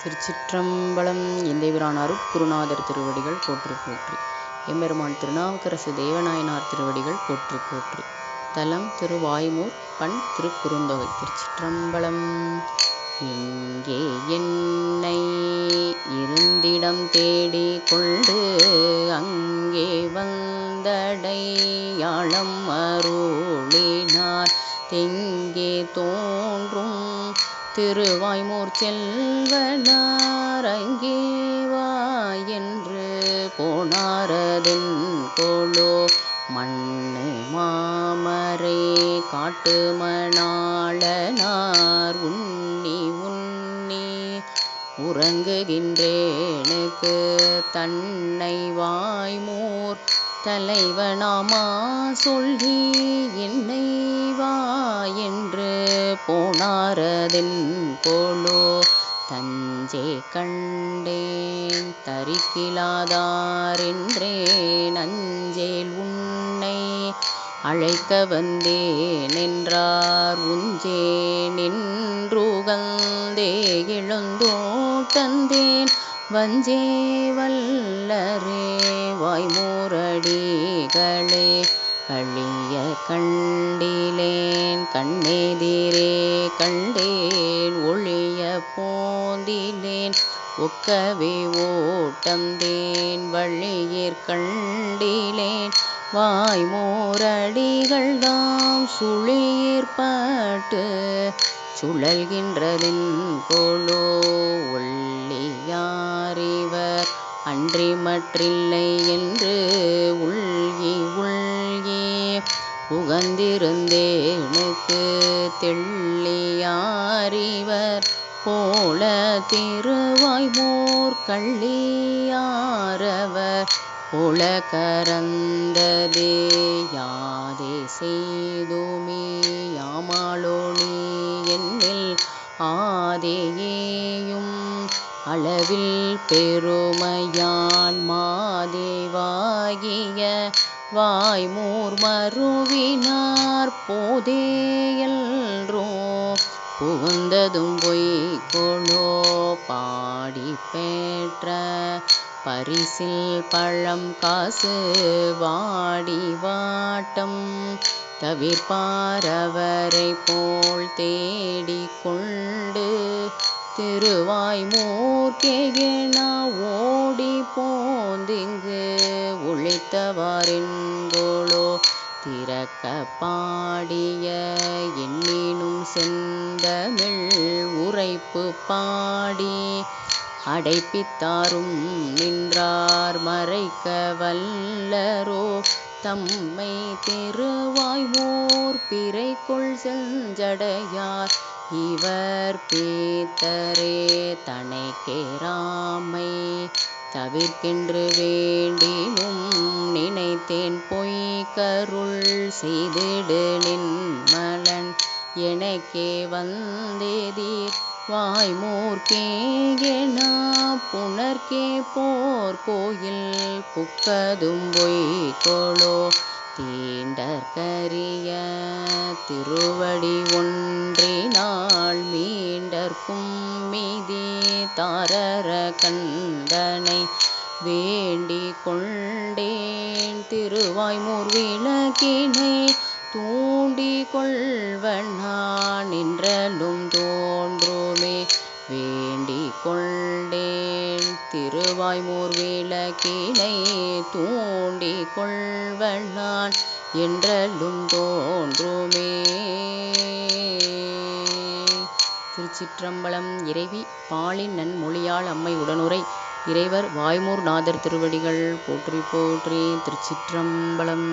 திருச்சிற்றம்பலம். எந்தைபிரான் அருட்குருநாதர் திருவடிகள் போற்றி போற்றி. எம்பெருமான் திருநாவுக்கரசு தேவநாயனார் திருவடிகள் போற்றி போற்றி. தலம் திருவாய்மூர். பண் திருக்குறுந்தொகை. திருச்சிற்றம்பலம். எங்கே என்னை இருந்திடம் தேடி கொண்டு அங்கே வந்தடையாளம் அருளினார் தெங்கே தோன்றும் திருவாய்மூர் செல்வனார் அங்கே வா என்று போனாரதென் கோலோ மண்ணு மாமரை காட்டு மணாளனார் உண்ணி உண்ணி உறங்குகின்றேனுக்கு தன்னை வாய்மூர் தலைவனாமா சொல்லி என்னை வா என்று போனாரதென் கோலோ தஞ்சே கண்டேன் தரிக்கிலாதாரென்றேன் அஞ்சேல் உன்னை அழைக்க வந்தேன் என்றார் உஞ்சே நின்றுகந்தே எழுந்தோட்டந்தேன் வஞ்சே வல்லரே வாய்மூரடிகளே கழிய கண்டிலேன் கண்ணெதிரே கண்டேன் ஒழிய போந்திலேன் ஒக்கவே ஓட்டந்தேன் வழியிற் கண்டிலேன் வாய்மூரடிகள் தாம் சுழியிற்பட்டு சுழல்கின்றதென் கோலோ ஒள்ளியாரிவர் அன்றி மற்றில்லை என்று உள்கி உள்கி உகந்திருந்தேனுக்கு தெள்ளியாரிவர் போல திருவாய்மூர் கள்ளியாரவர் போல கரந்ததே யாதே செய்துமே யாமாளோனி என்னில் ஆதேயேயும் அளவில் பெருமையான் மாதேவாகிய வாய்மூர் மருவினார் போதேயல்றோ புகுந்ததும் பொய்கொளோ பாடி பெற்ற பரிசில் பழம் காசு வாடி வாட்டம் தவிர்ப்பாரவரை போல் தேடிக் கொண்டு திருவாய்மூர்க்கேனா ஓடி போந்திங்கு ஒழித்தவாறென்கோளோ திறக்க பாடிய எண்ணினும் செந்தமிழ் உரைப்பு பாடி அடைப்பித்தாரும் நின்றார் மறைக்க வல்லரோ தம்மை திருவாய்மூர் பிறைக்குள் செஞ்சடையார் இவர் பீத்தரே தனைக்கேராமை தவிர்க்கின்று வேண்டினும் நினைத்தேன் பொய்கருள் செய்திடு நின்மலன் எனக்கே வந்தேதீர் வாய்மூர்க்கேனா புணர்க்கே போர் கோயில் புக்கதும் பொய்கொளோ தீண்டற்கரிய திருவடி ஒன்றினால் மீண்டற்கும் மீதி தாரர கண்டனை வேண்டிக் கொண்டேன் திருவாய்மூர் விளக்கினை தூண்டிக் கொள்வனான் என்றலும் தோன்றுமே வேண்டிக் கொண்டேன் திருவாய்மூர் விளக்கினை தூண்டிக் கொள்வனான் என்றலும் தோன்றுமே. திருச்சிற்றம்பலம். இறைவி பாலின் நன்மொழியாள் அம்மை உடனுரை. இறைவர் வாய்மூர் நாதர் திருவடிகள் போற்றி போற்றி. திருச்சிற்றம்பலம்.